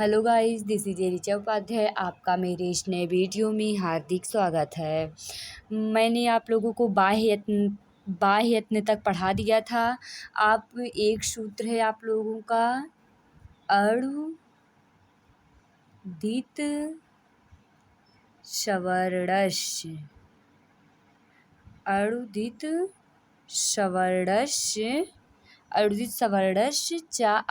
Hello guys, this is Richa Upadhyay. आपका मेरे इस नए वीडियो में हार्दिक स्वागत है। मैंने आप लोगों को बाह्य यत्न तक पढ़ा दिया था। आप एक सूत्र है आप लोगों का अणुदित सवर्णस्य। अणुदित सवर्णस्य चा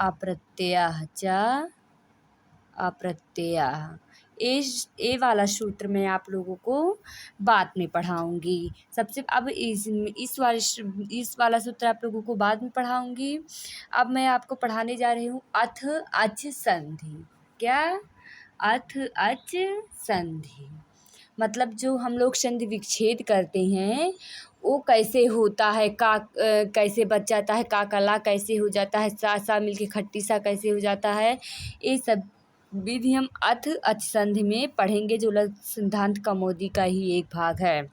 अप्रत्ययः। ये वाला सूत्र मैं आप लोगों को बाद में पढ़ाऊंगी। सबसे अब इस वाला सूत्र आप लोगों को बाद में पढ़ाऊंगी। अब मैं आपको पढ़ाने जा रही हूँ अथ अच संधि। क्या? अथ अच संधि मतलब जो हम लोग संधि विच्छेद करते हैं वो कैसे होता है, कैसे बच जाता है, का कला कैसे हो जाता है, सा मिलके खट्टी सा कैसे हो जाता है, ये सब विधि हम अथ अच संधि में पढ़ेंगे, जो लघु सिद्धांत कौमुदी का ही एक भाग है।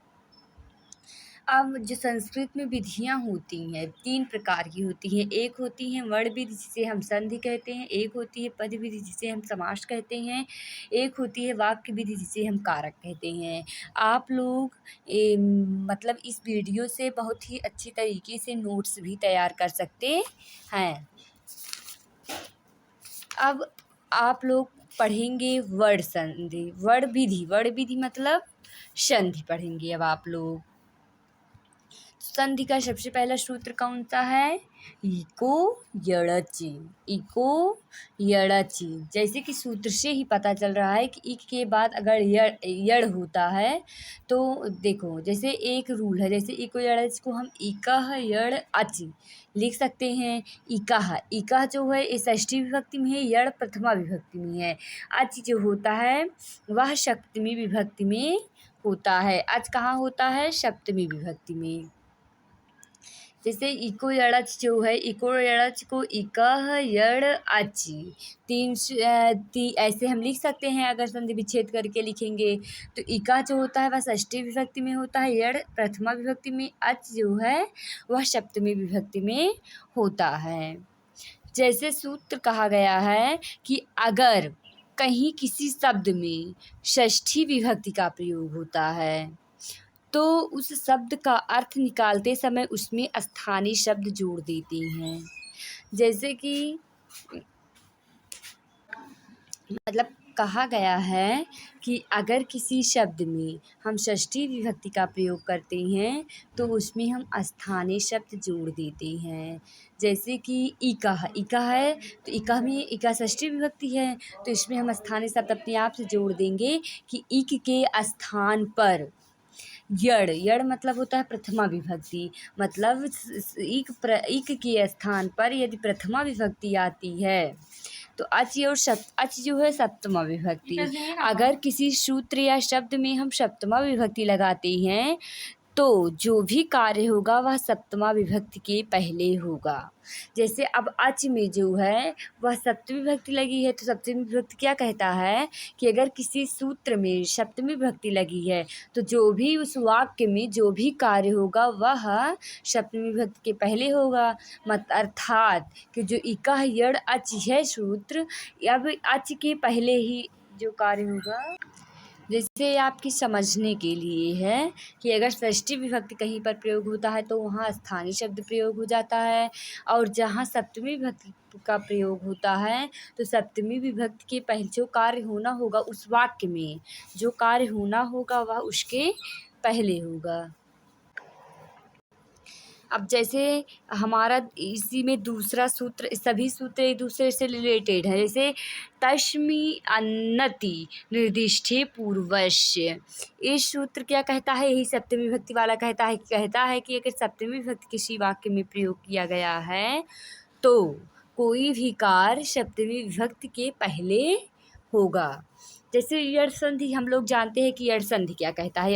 अब जो संस्कृत में विधियाँ होती हैं 3 प्रकार की होती हैं। एक होती है वर्ण विधि जिसे हम संधि कहते हैं, एक होती है पद विधि जिसे हम समास कहते हैं, एक होती है वाक्य विधि जिसे हम कारक कहते हैं। आप लोग मतलब इस वीडियो से बहुत ही अच्छी तरीके से नोट्स भी तैयार कर सकते हैं। अब आप लोग पढ़ेंगे वर्ण विधि मतलब संधि पढ़ेंगे। अब आप लोग संधि का सबसे पहला सूत्र कौन सा है? इको यड़चि। जैसे कि सूत्र से ही पता चल रहा है कि इक के बाद अगर यड़ होता है तो देखो, जैसे एक रूल है, जैसे इको यड़चि को हम इकह यड़ अचि लिख सकते हैं। इकह जो है ये षष्ठी विभक्ति में है, यड़ प्रथमा विभक्ति में है। अच जो होता है वह सप्तमी विभक्ति में होता है। अच कहाँ होता है? सप्तमी विभक्ति में। जैसे इको यड़च जो है, इको यड़च को इकह यड़ अचि ऐसे हम लिख सकते हैं। अगर संधि विच्छेद करके लिखेंगे तो इका जो होता है वह षष्ठी विभक्ति में होता है, यड़ प्रथमा विभक्ति में, अच जो है वह सप्तमी विभक्ति में होता है। जैसे सूत्र कहा गया है कि अगर कहीं किसी शब्द में षष्ठी विभक्ति का प्रयोग होता है तो उस शब्द का अर्थ निकालते समय उसमें स्थानीय शब्द जोड़ देते हैं। जैसे कि मतलब कहा गया है कि अगर किसी शब्द में हम षष्ठी विभक्ति का प्रयोग करते हैं तो उसमें हम स्थानीय शब्द जोड़ देते हैं। जैसे कि इकह है तो इकह में इका षष्ठी विभक्ति है तो इसमें हम स्थानीय शब्द अपने आप से जोड़ देंगे कि इक के स्थान पर यड़ मतलब होता है प्रथमा विभक्ति। मतलब इक के स्थान पर यदि प्रथमा विभक्ति आती है तो अच जो है सप्तमा विभक्ति। अगर किसी सूत्र या शब्द में हम सप्तमा विभक्ति लगाते हैं तो जो भी कार्य होगा वह सप्तमा विभक्ति के पहले होगा। जैसे अब अच में जो है वह सप्तमी विभक्ति लगी है तो सप्तमी विभक्ति क्या कहता है कि अगर किसी सूत्र में सप्तमी विभक्ति लगी है तो जो भी उस वाक्य में जो भी कार्य होगा वह सप्तमी विभक्ति के पहले होगा। अर्थात कि जो इकह यड़ अच है सूत्र, अब अच के पहले ही जो कार्य होगा। जैसे आपकी समझने के लिए है कि अगर षष्ठी विभक्ति कहीं पर प्रयोग होता है तो वहाँ स्थानीय शब्द प्रयोग हो जाता है, और जहाँ सप्तमी विभक्ति का प्रयोग होता है तो सप्तमी विभक्ति के पहले जो कार्य होना होगा उस वाक्य में जो कार्य होना होगा वह उसके पहले होगा। अब जैसे हमारा इसी में दूसरा सूत्र, सभी सूत्र एक दूसरे से रिलेटेड है। जैसे तस्मि अन्नति निर्दिष्टे पूर्वस्य, ये सूत्र क्या कहता है? यही सप्तमी विभक्ति वाला कहता है कि अगर सप्तमी विभक्ति किसी वाक्य में प्रयोग किया गया है तो कोई भी कार्य सप्तमी विभक्ति के पहले होगा। जैसे यड़ संधि हम लोग जानते हैं कि यड़ संधि क्या कहता है।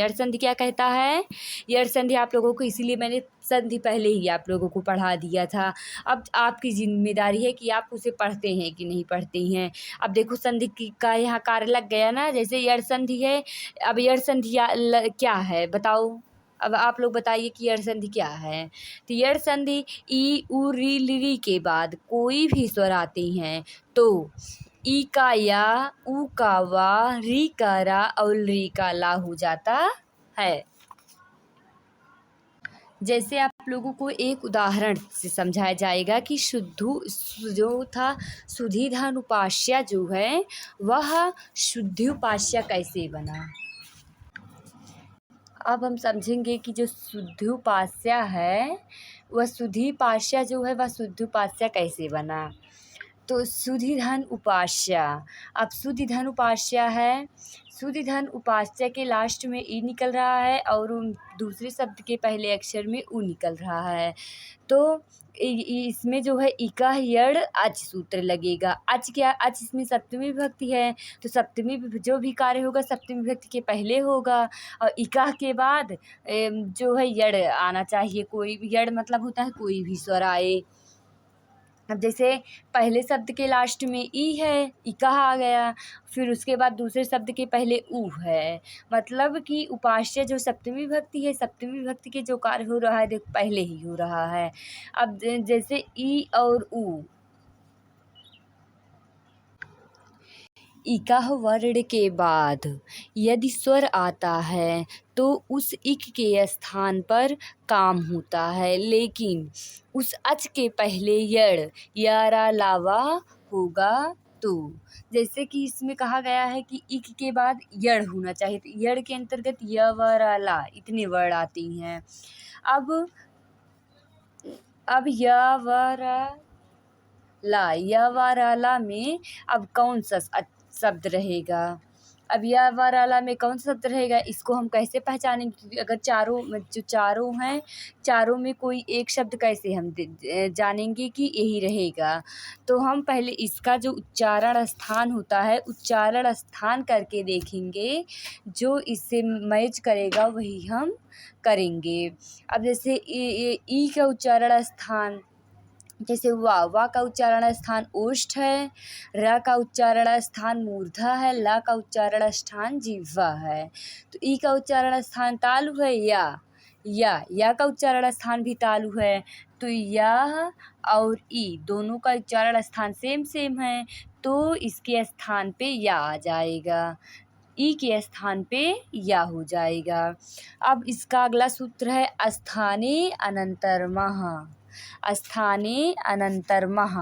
यड़ संधि आप लोगों को, इसीलिए मैंने संधि पहले ही आप लोगों को पढ़ा दिया था। अब आपकी जिम्मेदारी है कि आप उसे पढ़ते हैं कि नहीं पढ़ते हैं। अब देखो संधि का यहाँ कार्य लग गया ना। जैसे यड़ संधि है, अब यड़ संधि क्या है बताओ? अब आप लोग बताइए कि यड़ संधि क्या है। तो यड़ संधि ई उ री ली के बाद कोई भी स्वर आते हैं तो ई का या, ऊ का वा, री का रा और री का ला हो जाता है। जैसे आप लोगों को एक उदाहरण से समझाया जाएगा कि जो था सुधीधनुपास्या जो है वह शुद्ध्युपास्या कैसे बना। अब हम समझेंगे कि जो शुद्ध्युपास्या है वह सुधीपास्या जो है वह शुद्ध्युपास्या कैसे बना। तो सुधिधन उपास्या, अब सुधिधन उपास्या है, सुधिधन उपास्या के लास्ट में ई निकल रहा है और दूसरे शब्द के पहले अक्षर में ऊ निकल रहा है। तो इसमें जो है इका यड़ अच सूत्र लगेगा। अच क्या, अच इसमें सप्तमी विभक्ति है तो सप्तमी जो भी कार्य होगा सप्तमी विभक्ति के पहले होगा और इका के बाद जो है यड़ आना चाहिए। कोई यड़ मतलब होता है कोई भी स्वर आए। अब जैसे पहले शब्द के लास्ट में ई है, इका आ गया, फिर उसके बाद दूसरे शब्द के पहले ऊ है, मतलब कि उपास्य जो सप्तमी विभक्ति है, सप्तमी विभक्ति के जो कार्य हो रहा है देख पहले ही हो रहा है। अब जैसे ई और ऊ, इकाह वर्ण के बाद यदि स्वर आता है तो उस इक के स्थान पर काम होता है, लेकिन उस अच के पहले यड़ यारा लावा होगा। तो जैसे कि इसमें कहा गया है कि इक के बाद यड़ होना चाहिए, तो यड़ के अंतर्गत य व र ला इतने वर्ण आती हैं। अब य व र ला, य व र ला में अब कौन सा शब्द रहेगा। अब य व र ला में कौन सा शब्द रहेगा, इसको हम कैसे पहचानेंगे। क्योंकि अगर चारों हैं, चारों में कोई एक शब्द कैसे हम जानेंगे कि यही रहेगा। तो हम पहले इसका जो उच्चारण स्थान होता है उच्चारण स्थान करके देखेंगे, जो इससे मैच करेगा वही हम करेंगे। अब जैसे ई का उच्चारण स्थान, जैसे वा का उच्चारण स्थान ओष्ठ है, र का उच्चारण स्थान मूर्धा है, ला का उच्चारण स्थान जिह्वा है। तो ई का उच्चारण स्थान तालु है, या का उच्चारण स्थान भी तालु है। तो या और ई दोनों का उच्चारण स्थान सेम है, तो इसके स्थान पे या आ जाएगा, ई के स्थान पे या हो जाएगा। अब इसका अगला सूत्र है स्थाने अनंतरमः। स्थाने अनंतरमः,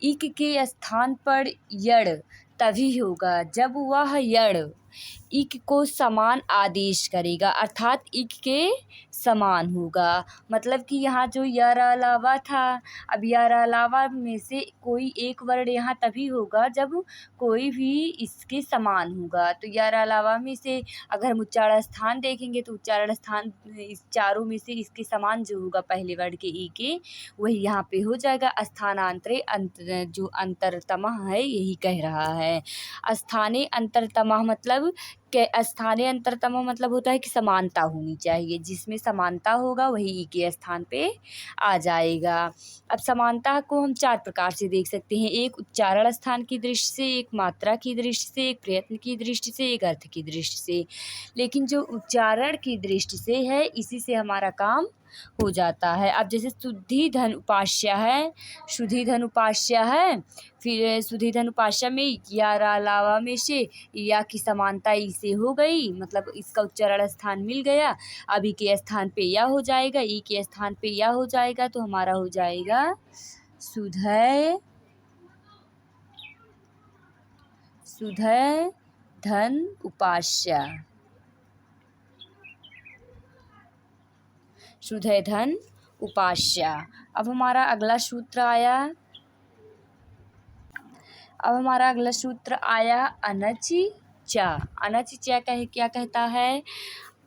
इक के स्थान पर यड़ तभी होगा जब वह यड़ इक को समान आदेश करेगा, अर्थात इक के समान होगा। मतलब कि यहाँ जो यर अलावा था, अब यर अलावा में से कोई एक वर्ण यहाँ तभी होगा जब कोई भी इसके समान होगा। तो यर अलावा में से अगर हम उच्चारण स्थान देखेंगे तो उच्चारण स्थान इस चारों में से इसके समान जो होगा पहले वर्ण के ई के, वही यहाँ पे हो जाएगा। स्थानांतरे जो अंतरतमः है यही कह रहा है। स्थाने अंतरतमः मतलब स्थानीय अंतरतम मतलब होता है कि समानता होनी चाहिए, जिसमें समानता होगा वही ई के स्थान पे आ जाएगा। अब समानता को हम चार प्रकार से देख सकते हैं, एक उच्चारण स्थान की दृष्टि से, एक मात्रा की दृष्टि से, एक प्रयत्न की दृष्टि से, एक अर्थ की दृष्टि से। लेकिन जो उच्चारण की दृष्टि से है इसी से हमारा काम हो जाता है। अब जैसे शुद्धि धन उपास्या है, शुद्धि धन उपास्या है, फिर शुद्धि धन उपास्या में या अलावा में से या की समानता ई से हो गई, मतलब इसका उच्चारण स्थान मिल गया। अब ई के स्थान पे या हो जाएगा, ई के स्थान पे या हो जाएगा, तो हमारा हो जाएगा शुद्धय धन उपास्या, शुद्धय धन उपास्या। अब हमारा अगला सूत्र आया अनच चा। अनच चा क्या कहता है,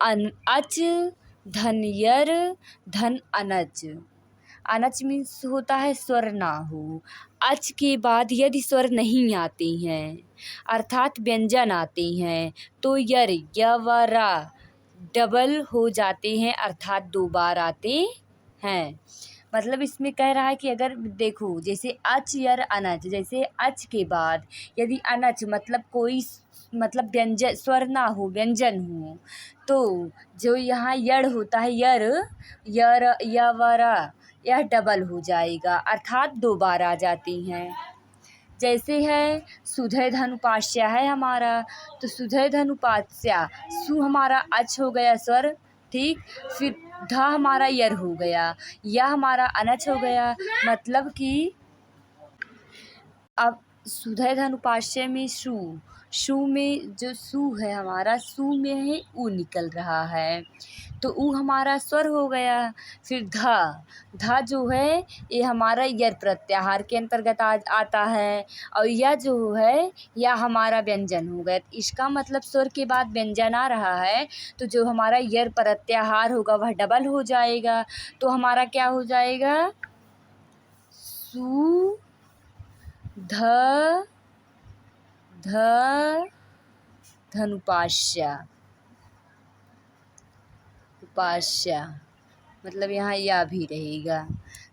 अच धन यर धन अनच। अनच मीन्स होता है स्वर ना हो। अच के बाद यदि स्वर नहीं आते हैं अर्थात व्यंजन आते हैं तो यर य व रा डबल हो जाते हैं, अर्थात दो बार आते हैं। मतलब इसमें कह रहा है कि अगर देखो जैसे अच यर अनच, जैसे अच के बाद यदि अनच मतलब कोई मतलब व्यंजन स्वर ना हो, व्यंजन हो, तो जो यहाँ यड़ होता है यर य व र यह डबल हो जाएगा, अर्थात दो बार आ जाती हैं। जैसे है सुधय धनुपास्या है हमारा, तो सुधय धनुपास्या सु हमारा अच हो गया स्वर, ठीक। फिर ध हमारा यर हो गया, या हमारा अनच हो गया। मतलब कि अब सुधय धनुपास्या में शु में जो सु है हमारा, सु में है उ निकल रहा है, तो उ हमारा स्वर हो गया। फिर ध जो है ये हमारा यर प्रत्याहार के अंतर्गत आता है, और यह जो है यह हमारा व्यंजन हो गया। इसका मतलब स्वर के बाद व्यंजन आ रहा है, तो जो हमारा यर प्रत्याहार होगा वह डबल हो जाएगा। तो हमारा क्या हो जाएगा, सु ध धनुपास्या उपास्या, मतलब यहाँ या भी रहेगा।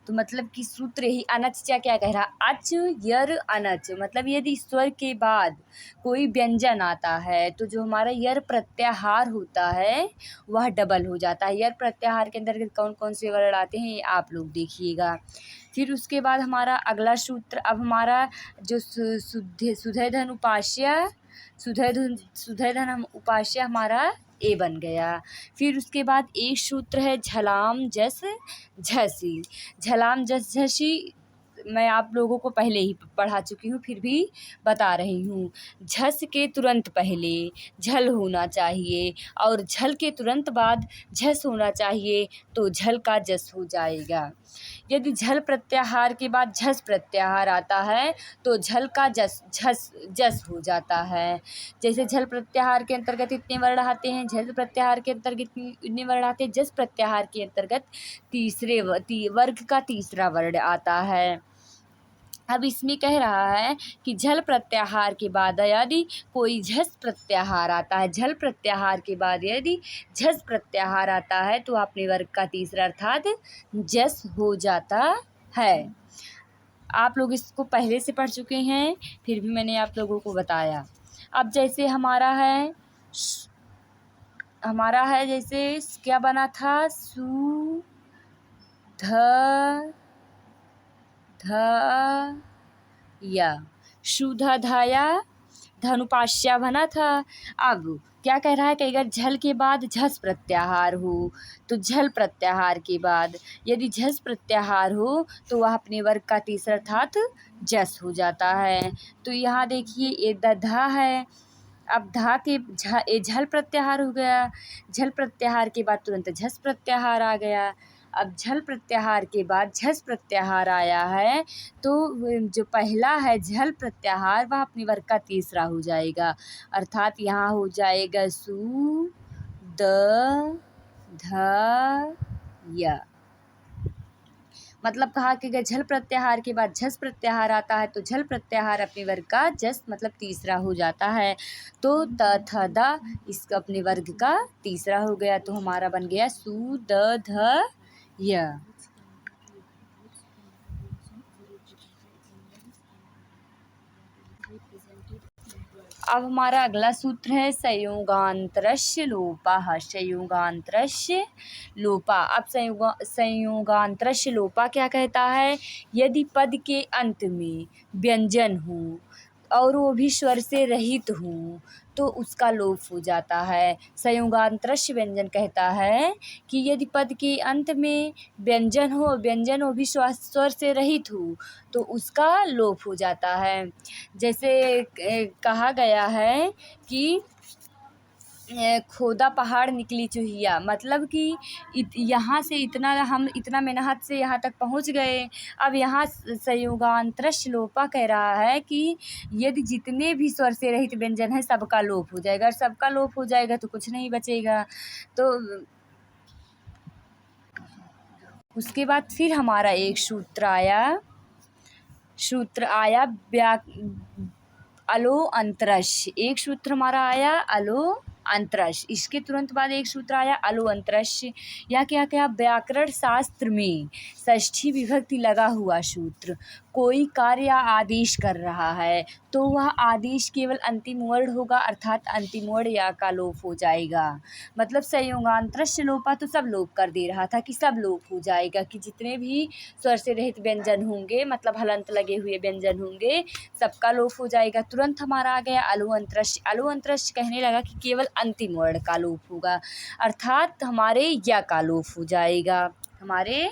तो मतलब कि सूत्र ही अनच क्या कह रहा, अच यर अनच, मतलब यदि स्वर के बाद कोई व्यंजन आता है तो जो हमारा यर प्रत्याहार होता है वह डबल हो जाता है। यर प्रत्याहार के अंतर्गत कौन कौन से वर्ण आते हैं ये आप लोग देखिएगा। फिर उसके बाद हमारा अगला सूत्र, अब हमारा जो सुधय धन उपास्या हमारा ए बन गया। फिर उसके बाद एक सूत्र है झलाम जस झसी। झलाम जस झसी मैं आप लोगों को पहले ही पढ़ा चुकी हूँ, फिर भी बता रही हूँ। झस के तुरंत पहले झल होना चाहिए, और झल के तुरंत बाद झस होना चाहिए, तो झल का जस हो जाएगा। यदि झल प्रत्याहार के बाद झस प्रत्याहार आता है तो झल का जस हो जाता है। जैसे झल प्रत्याहार के अंतर्गत इतने वर्ण आते हैं, झल प्रत्याहार के अंतर्गत इतने वर्ण आते हैं, जस प्रत्याहार के अंतर्गत तीसरे वर्ग का तीसरा वर्ण आता है। अब इसमें कह रहा है कि झल प्रत्याहार के बाद यदि कोई झस प्रत्याहार आता है, झल प्रत्याहार के बाद यदि झस प्रत्याहार आता है तो अपने वर्ग का तीसरा अर्थात जस हो जाता है। आप लोग इसको पहले से पढ़ चुके हैं, फिर भी मैंने आप लोगों को बताया। अब जैसे हमारा है जैसे क्या बना था, सु ध या शुद्ध धाया धनुपास्या बना था। अब क्या कह रहा है कि अगर झल के बाद झस प्रत्याहार हो तो झल प्रत्याहार के बाद यदि झस प्रत्याहार हो तो वह अपने वर्ग का तीसरा अर्थात जस हो जाता है। तो यहाँ देखिए ये धा है, अब धा के झल प्रत्याहार हो गया, झल प्रत्याहार के बाद तुरंत झस प्रत्याहार आ गया। अब झल प्रत्याहार के बाद झस प्रत्याहार आया है, तो जो पहला है झल प्रत्याहार वह अपने वर्ग का तीसरा हो जाएगा, अर्थात यहाँ हो जाएगा सु द ध य। मतलब कहा कि अगर झल प्रत्याहार के बाद झस प्रत्याहार आता है तो झल प्रत्याहार अपने वर्ग का जस मतलब तीसरा हो जाता है। तो त थ द इसका अपने वर्ग का तीसरा हो गया, तो हमारा बन गया सु द ध य। अब हमारा अगला सूत्र है संयोगांतरस्य लोपः। संयोगांतरस्य लोपा। अब संयोगांतरस्य लोपा क्या कहता है, यदि पद के अंत में व्यंजन हो और वो भी स्वर से रहित हो तो उसका लोप हो जाता है। संयोगांतरस्य व्यंजन कहता है कि यदि पद के अंत में व्यंजन हो भी स्वर से रहित हो तो उसका लोप हो जाता है। जैसे कहा गया है कि खोदा पहाड़ निकली चूहिया, मतलब कि यहाँ से हम इतना मेहनत से यहाँ तक पहुँच गए। अब यहाँ संयोगांतरस्य लोपा कह रहा है कि यदि जितने भी स्वर से रहित व्यंजन है सबका लोप हो जाएगा, और सबका लोप हो जाएगा तो कुछ नहीं बचेगा। तो उसके बाद फिर हमारा एक सूत्र आया अलो अंतरस्य। एक सूत्र हमारा आया अलो अंतरस्य, इसके तुरंत बाद एक सूत्र आया अलो अंतरस्य। या क्या व्याकरण शास्त्र में षष्ठी विभक्ति लगा हुआ सूत्र कोई कार्य या आदेश कर रहा है तो वह आदेश केवल अंतिम वर्ण होगा, अर्थात अंतिम वर्ण या का लोप हो जाएगा। मतलब संयोगांतरस्य लोपा तो सब लोप कर दे रहा था कि सब लोप हो जाएगा, कि जितने भी स्वर से रहित व्यंजन होंगे, मतलब हलंत लगे हुए व्यंजन होंगे, सबका लोप हो जाएगा। तुरंत हमारा आ गया अलुअंतरस्य। अलुअंतरस्य कहने लगा कि केवल अंतिम वर्ण का लोप होगा, अर्थात हमारे या का लोप हो जाएगा, हमारे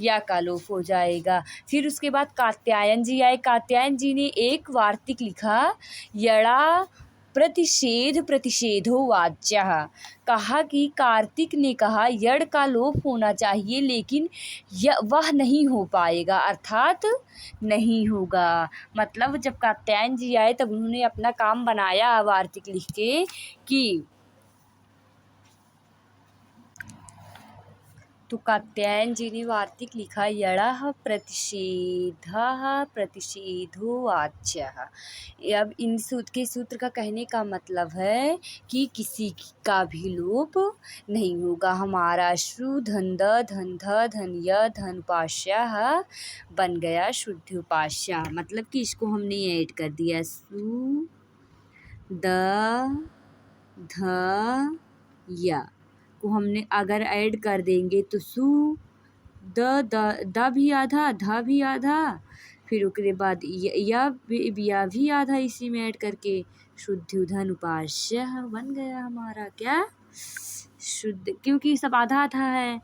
या का लोप हो जाएगा। फिर उसके बाद कात्यायन जी आए। कात्यायन जी ने एक वार्तिक लिखा, यड़ा प्रतिषेध प्रतिषेधो वाच्यः। कहा कि कार्तिक ने कहा यड़ का लोप होना चाहिए, लेकिन वह नहीं हो पाएगा, अर्थात नहीं होगा। मतलब जब कात्यायन जी आए तब उन्होंने अपना काम बनाया वार्तिक लिख के कि तो कात्यायन जी ने वार्तिक लिखा, यड़ः प्रतिषेधः प्रतिषेधो वाच्यः। अब इन सूत्र के सूत्र का कहने का मतलब है कि किसी का भी लोप नहीं होगा। हमारा श्रु धन द धन ध धन य धन उपास्यः बन गया शुद्ध उपास्य। मतलब कि इसको हमने ऐड कर दिया, सु द ध य को हमने अगर ऐड कर देंगे तो सु द भी आधा, धा भी आधा, फिर उसके बाद या भी आधा इसी में ऐड करके शुद्ध धन उपास्य बन गया हमारा क्या शुद्ध, क्योंकि सब आधा आधा है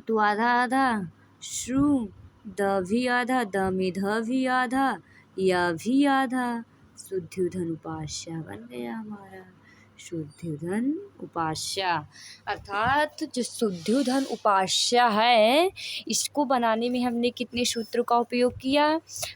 तो आधा आधा, श्रु द भी आधा, द में ध भी आधा, या भी आधा, शुद्ध धन उपास्य बन गया हमारा शुद्धोधन उपास्य। अर्थात जो शुद्धोधन उपास्य है, इसको बनाने में हमने कितने सूत्रों का उपयोग किया।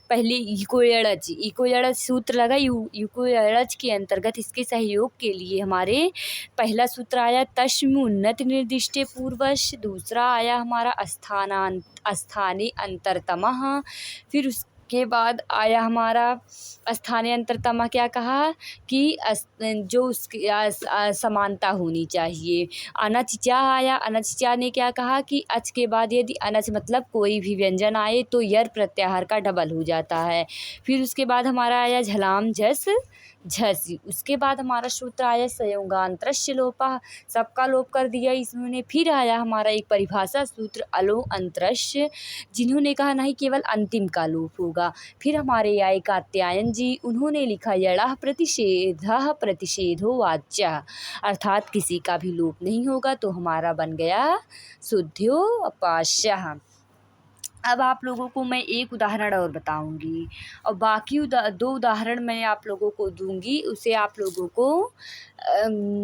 पहले इको एड़च, इको एड़च सूत्र लगा, इको एड़च के अंतर्गत इसके सहयोग के लिए हमारे पहला सूत्र आया तस्म उन्नत निर्दिष्टे पूर्वश, दूसरा आया हमारा स्थाने अंतरतमः, फिर के बाद आया हमारा स्थानीय अंतरतमा, क्या कहा कि जो उसकी समानता होनी चाहिए। अनचचा आया, अनचचा ने क्या कहा कि अच के बाद यदि अनच मतलब कोई भी व्यंजन आए तो यर प्रत्याहार का डबल हो जाता है। फिर उसके बाद हमारा आया झलाम झस झसी। उसके बाद हमारा सूत्र आया संयोगांतरस्य लोपा, सबका लोप कर दिया इसने। फिर आया हमारा एक परिभाषा सूत्र अलो अंतरस्य, जिन्होंने कहा नहीं केवल अंतिम का लोप होगा। फिर हमारे आए कात्यायन जी, उन्होंने लिखा यड़ः प्रतिषेधः प्रतिषेधो वाच्यः, अर्थात किसी का भी लोप नहीं होगा, तो हमारा बन गया शुद्धो उपास्यः। अब आप लोगों को मैं एक उदाहरण और बताऊंगी और बाकी दो उदाहरण मैं आप लोगों को दूंगी, उसे आप लोगों को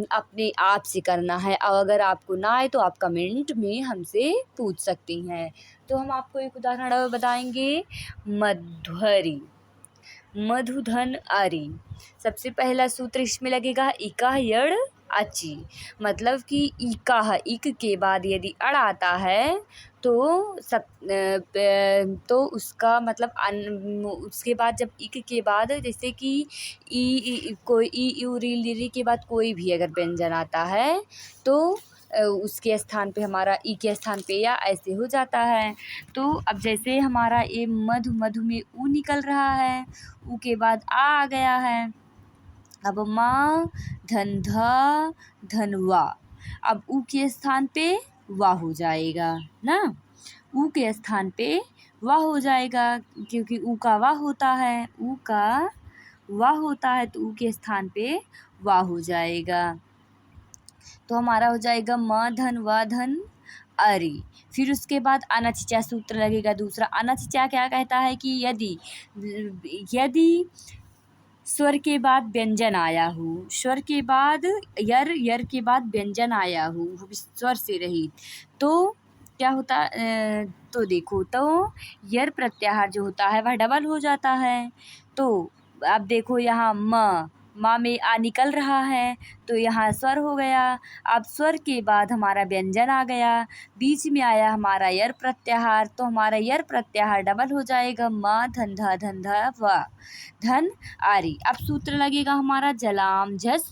अपने आप से करना है। और अगर आपको ना आए तो आप कमेंट में हमसे पूछ सकती हैं। तो हम आपको एक उदाहरण और बताएंगे, मध्वरी मधुधन अरि। सबसे पहला सूत्र इसमें लगेगा इका यड़ अची, मतलब कि इका है, इक के बाद यदि अड़ आता है तो उसका मतलब उसके बाद जब इक के बाद जैसे कि कोई यू री लिरी के बाद कोई भी अगर व्यंजन आता है तो उसके स्थान पे हमारा ई के स्थान पे या ऐसे हो जाता है। तो अब जैसे हमारा ये मधु, मधु में ऊ निकल रहा है, ऊ के बाद आ गया है। अब माँ धन धा धन वा, अब ऊ के स्थान पे वाह हो जाएगा ना, ऊ के स्थान पे वाह हो जाएगा, क्योंकि ऊ का वाह होता है, ऊ का वाह होता है तो ऊ के स्थान पे वाह हो जाएगा। तो हमारा हो जाएगा म धन व धन अरि। फिर उसके बाद अनचचा सूत्र लगेगा दूसरा। अनचचा क्या कहता है कि यदि स्वर के बाद व्यंजन आया हो, स्वर के बाद यर के बाद व्यंजन आया हो स्वर से रहित, तो क्या होता तो देखो तो यर प्रत्याहार जो होता है वह डबल हो जाता है। तो अब देखो यहाँ माँ में आ निकल रहा है तो यहाँ स्वर हो गया। अब स्वर के बाद हमारा व्यंजन आ गया, बीच में आया हमारा यर प्रत्याहार, तो हमारा यर प्रत्याहार डबल हो जाएगा, माँ धन धा व धन आरी। अब सूत्र लगेगा हमारा जलाम झस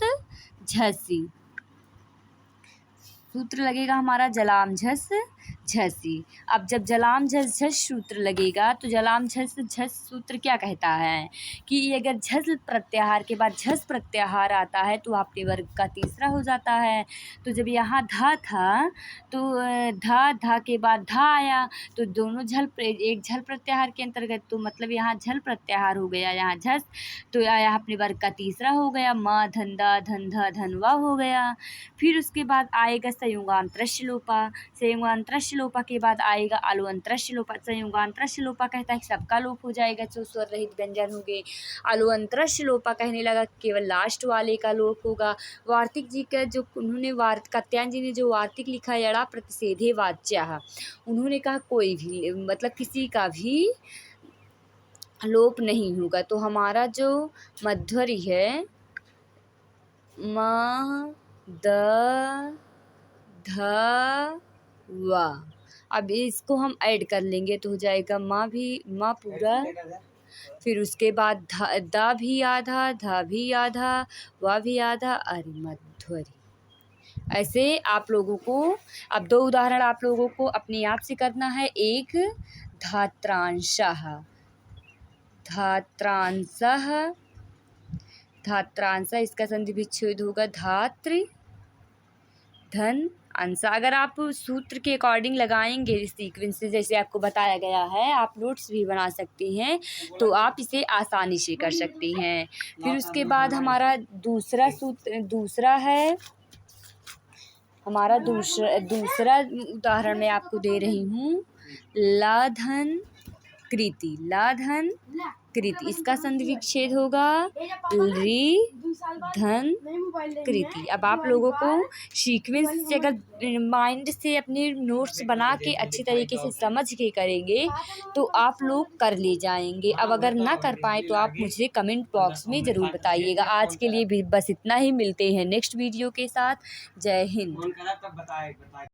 झसी। सूत्र लगेगा हमारा जलाम झस झसी। अब जब जलाम झस झस सूत्र लगेगा तो जलाम झस झस सूत्र क्या कहता है कि अगर झस प्रत्याहार के बाद झस प्रत्याहार आता है तो आपके वर्ग का तीसरा हो जाता है। तो जब यहाँ धा था तो धा के बाद धा आया तो दोनों एक झल प्रत्याहार के अंतर्गत, तो मतलब यहाँ झल प्रत्याहार हो गया, यहाँ झस तो आया अपने वर्ग का तीसरा हो गया, माँ धंधा धंधा धनवा हो गया। फिर उसके बाद आएगा संयुगांतरस्य लोपा। संयुगांतरस्य लोपा के बाद आएगा आलोअंतरस्य लोपा। संयुगांतरस्य लोपा कहता है कि सबका लोप हो जाएगा जो स्वर रहित व्यंजन होंगे। आलोअंतरस्य लोपा कहने लगा केवल लास्ट वाले का लोप होगा। वार्तिक जी का जो उन्होंने कात्यायन जी ने जो वार्तिक लिखा है यड़ा प्रतिषेधे वाच्याः, उन्होंने कहा कोई भी मतलब किसी का भी लोप नहीं होगा। तो हमारा जो मध्वरी है म द ध वा, अब इसको हम ऐड कर लेंगे तो हो जाएगा माँ पूरा, फिर उसके बाद दा भी आधा, धा भी आधा, वा भी आधा, अरे मध्वरी। ऐसे आप लोगों को अब 2 उदाहरण आप लोगों को अपने आप से करना है। एक धात्रांशः, धात्रांशः, धात्रांशः इसका संधि विच्छेद होगा धात्र धन अंश। अगर आप सूत्र के अकॉर्डिंग लगाएंगे इस सीक्वेंस से जैसे आपको बताया गया है, आप नोट्स भी बना सकती हैं तो आप इसे आसानी से कर सकती हैं। फिर उसके बाद हमारा दूसरा है हमारा दूसरा उदाहरण मैं आपको दे रही हूँ, लाधन कृति, लाधन कृति इसका संधि विच्छेद होगा रि धन कृति। अब आप लोगों को सीक्वेंस से अगर माइंड से अपने नोट्स बना के अच्छी तरीके से समझ के करेंगे तो आप लोग कर ले जाएंगे। अब अगर ना कर पाए तो आप मुझे कमेंट बॉक्स में ज़रूर बताइएगा। आज के लिए भी बस इतना ही, मिलते हैं नेक्स्ट वीडियो के साथ। जय हिंद।